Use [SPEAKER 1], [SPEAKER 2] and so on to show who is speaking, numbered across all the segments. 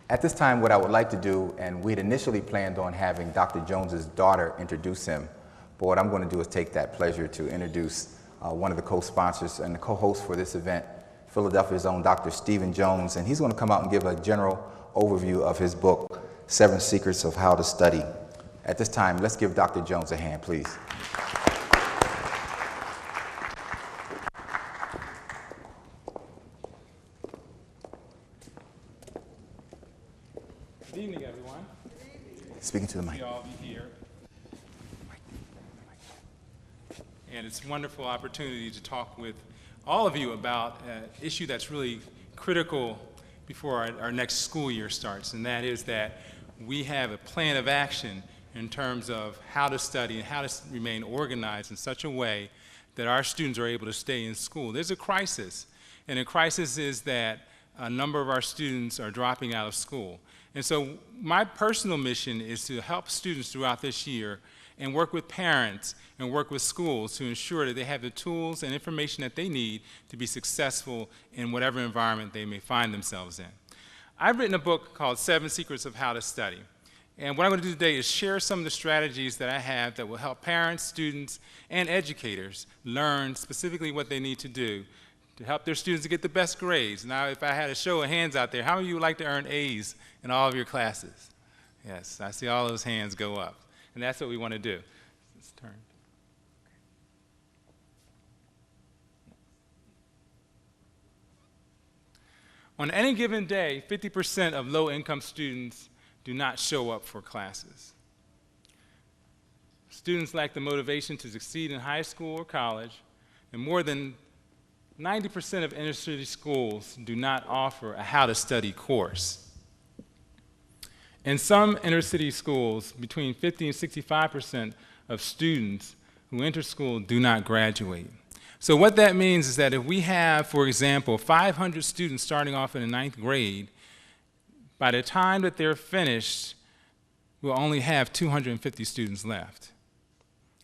[SPEAKER 1] At this time, what I would like to do, and we'd initially planned on having Dr. Jones's daughter introduce him, but what I'm going to do is take that pleasure to introduce one of the co-sponsors and the co-host for this event, Philadelphia's own Dr. Stephen Jones, and he's going to come out and give a general overview of his book, 7 Secrets of How to Study. At this time, let's give Dr. Jones a hand, please.
[SPEAKER 2] Good evening, everyone.
[SPEAKER 1] Speaking to the mic.
[SPEAKER 2] See all of you here. And it's a wonderful opportunity to talk with all of you about an issue that's really critical before our next school year starts, and that is that we have a plan of action in terms of how to study and how to remain organized in such a way that our students are able to stay in school. There's a crisis, and the crisis is that a number of our students are dropping out of school. And so my personal mission is to help students throughout this year and work with parents and work with schools to ensure that they have the tools and information that they need to be successful in whatever environment they may find themselves in. I've written a book called 7 Secrets of How to Study. And what I'm going to do today is share some of the strategies that I have that will help parents, students, and educators learn specifically what they need to do to help their students to get the best grades. Now, if I had a show of hands out there, how many of you would like to earn A's in all of your classes? Yes, I see all those hands go up. And that's what we want to do. Let's turn. On any given day, 50% of low-income students do not show up for classes. Students lack the motivation to succeed in high school or college, and more than 90% of inner-city schools do not offer a how-to-study course. In some inner-city schools, between 50 and 65% of students who enter school do not graduate. So what that means is that if we have, for example, 500 students starting off in the 9th grade, by the time that they're finished, we'll only have 250 students left.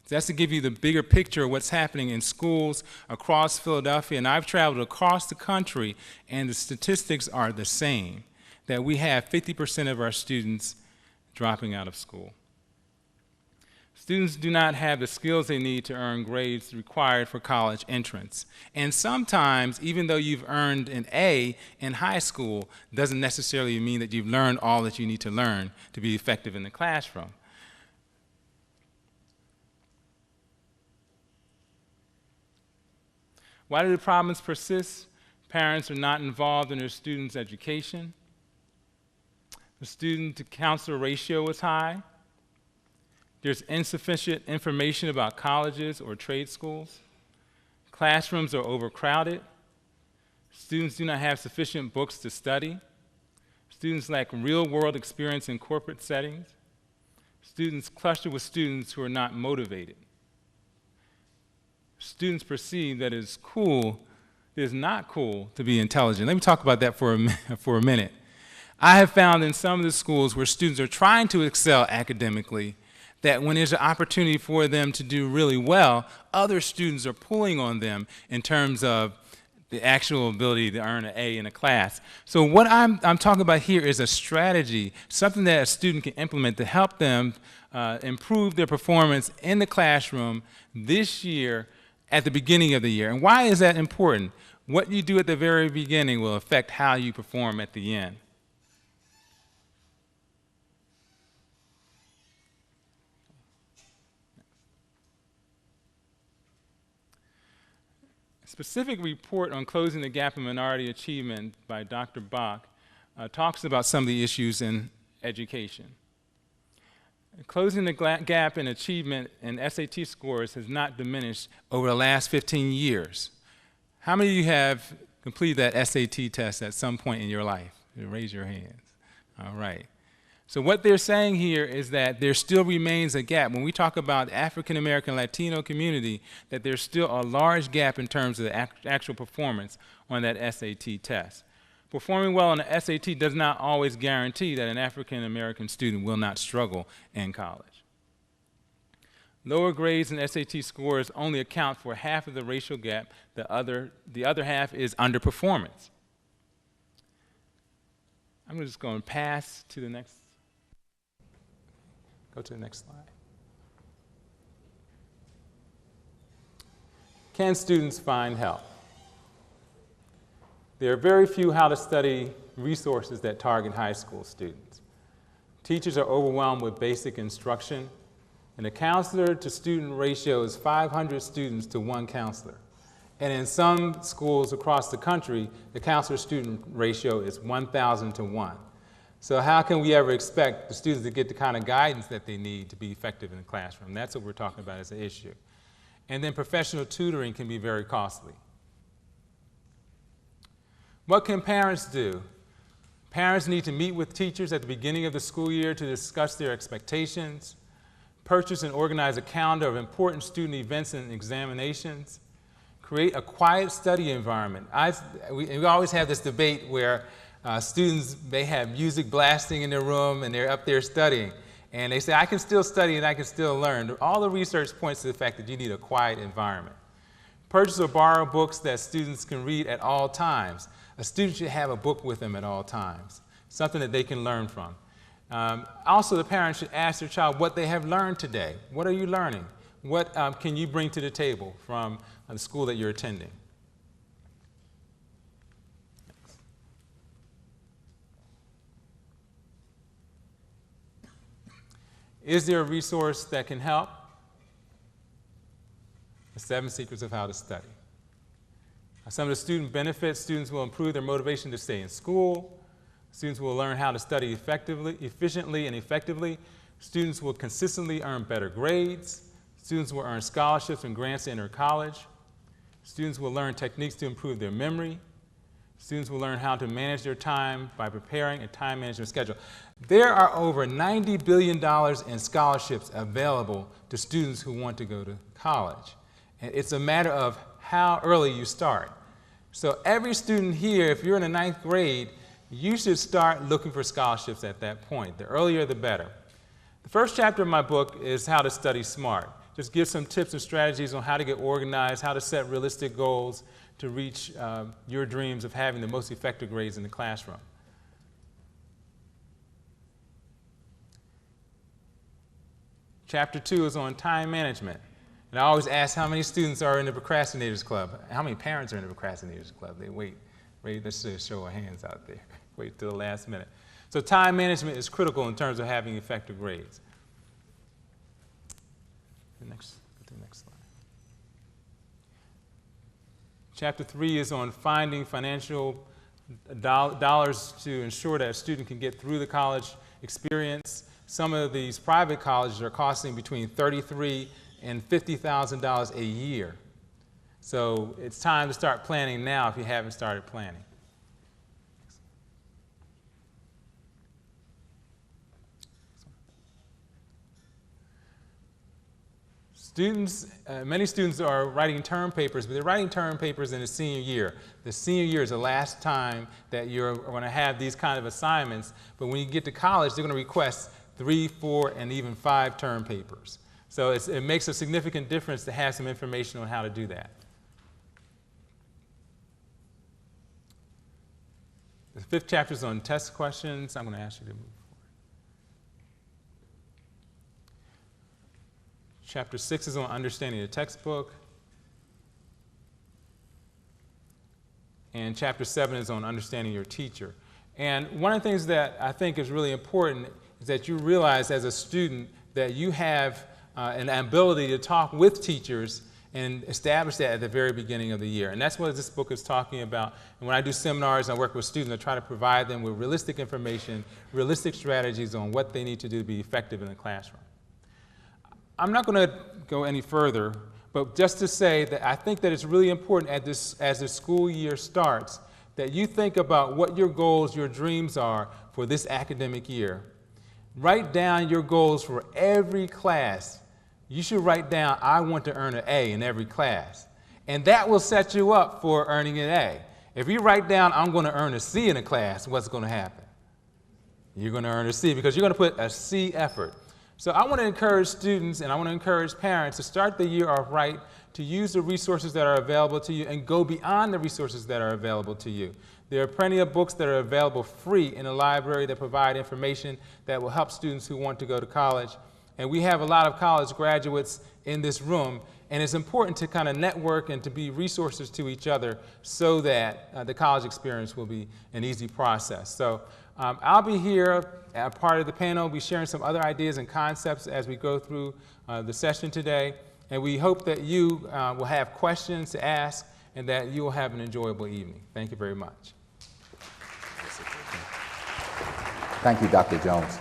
[SPEAKER 2] So that's to give you the bigger picture of what's happening in schools across Philadelphia. And I've traveled across the country, and the statistics are the same, that we have 50% of our students dropping out of school. Students do not have the skills they need to earn grades required for college entrance. And sometimes, even though you've earned an A in high school, doesn't necessarily mean that you've learned all that you need to learn to be effective in the classroom. Why do the problems persist? Parents are not involved in their students' education. The student-to-counselor ratio is high. There's insufficient information about colleges or trade schools. Classrooms are overcrowded. Students do not have sufficient books to study. Students lack real-world experience in corporate settings. Students cluster with students who are not motivated. Students perceive that it is not cool to be intelligent. Let me talk about that for a minute. I have found in some of the schools where students are trying to excel academically that when there's an opportunity for them to do really well, other students are pulling on them in terms of the actual ability to earn an A in a class. So what I'm talking about here is a strategy, something that a student can implement to help them improve their performance in the classroom this year at the beginning of the year. And why is that important? What you do at the very beginning will affect how you perform at the end. Specific report on closing the gap in minority achievement by Dr. Bach talks about some of the issues in education. Closing the gap in achievement in SAT scores has not diminished over the last 15 years. How many of you have completed that SAT test at some point in your life? Raise your hands. All right. So what they're saying here is that there still remains a gap. When we talk about African American Latino community, that there's still a large gap in terms of the actual performance on that SAT test. Performing well on the SAT does not always guarantee that an African American student will not struggle in college. Lower grades in SAT scores only account for half of the racial gap. The other half is underperformance. I'm just going to pass to the next. Go to the next slide. Can students find help? There are very few how to study resources that target high school students. Teachers are overwhelmed with basic instruction, and the counselor to student ratio is 500 students to one counselor. And in some schools across the country, the counselor-student ratio is 1,000 to 1. So how can we ever expect the students to get the kind of guidance that they need to be effective in the classroom? That's what we're talking about as an issue. And then professional tutoring can be very costly. What can parents do? Parents need to meet with teachers at the beginning of the school year to discuss their expectations, purchase and organize a calendar of important student events and examinations, create a quiet study environment. We always have this debate where students may have music blasting in their room and they're up there studying. And they say, I can still study and I can still learn. All the research points to the fact that you need a quiet environment. Purchase or borrow books that students can read at all times. A student should have a book with them at all times, something that they can learn from. Also, the parents should ask their child what they have learned today. What are you learning? What can you bring to the table from the school that you're attending? Is there a resource that can help? The 7 Secrets of How to Study. Some of the student benefits: students will improve their motivation to stay in school. Students will learn how to study efficiently and effectively. Students will consistently earn better grades. Students will earn scholarships and grants to enter college. Students will learn techniques to improve their memory. Students will learn how to manage their time by preparing a time management schedule. There are over $90 billion in scholarships available to students who want to go to college. And it's a matter of how early you start. So every student here, if you're in the 9th grade, you should start looking for scholarships at that point. The earlier, the better. The first chapter of my book is How to Study Smart. Just give some tips and strategies on how to get organized, how to set realistic goals to reach your dreams of having the most effective grades in the classroom. Chapter 2 is on time management. And I always ask how many students are in the Procrastinators Club. How many parents are in the Procrastinators Club? They wait. Let's just show our hands out there. Wait till the last minute. So time management is critical in terms of having effective grades. Go to the next slide. Chapter 3 is on finding financial dollars to ensure that a student can get through the college experience. Some of these private colleges are costing between $33,000 and $50,000 a year. So it's time to start planning now if you haven't started planning. Many students are writing term papers, but they're writing term papers in the senior year. The senior year is the last time that you're going to have these kind of assignments, but when you get to college, they're going to request 3, 4, and even 5 term papers. So it makes a significant difference to have some information on how to do that. The 5th chapter is on test questions. I'm going to ask you to move forward. Chapter 6 is on understanding the textbook. And chapter 7 is on understanding your teacher. And one of the things that I think is really important is that you realize as a student that you have an ability to talk with teachers and establish that at the very beginning of the year. And that's what this book is talking about. And when I do seminars and I work with students, I try to provide them with realistic information, realistic strategies on what they need to do to be effective in the classroom. I'm not going to go any further, but just to say that I think that it's really important as the school year starts that you think about what your goals, your dreams are for this academic year. Write down your goals for every class. You should write down, I want to earn an A in every class. And that will set you up for earning an A. If you write down, I'm going to earn a C in a class, what's going to happen? You're going to earn a C because you're going to put a C effort. So I want to encourage students and I want to encourage parents to start the year off right to use the resources that are available to you and go beyond the resources that are available to you. There are plenty of books that are available free in the library that provide information that will help students who want to go to college. And we have a lot of college graduates in this room, and it's important to kind of network and to be resources to each other so that the college experience will be an easy process. So I'll be here, part of the panel, be sharing some other ideas and concepts as we go through the session today. And we hope that you will have questions to ask and that you will have an enjoyable evening. Thank you very much.
[SPEAKER 1] Thank you, Dr. Jones.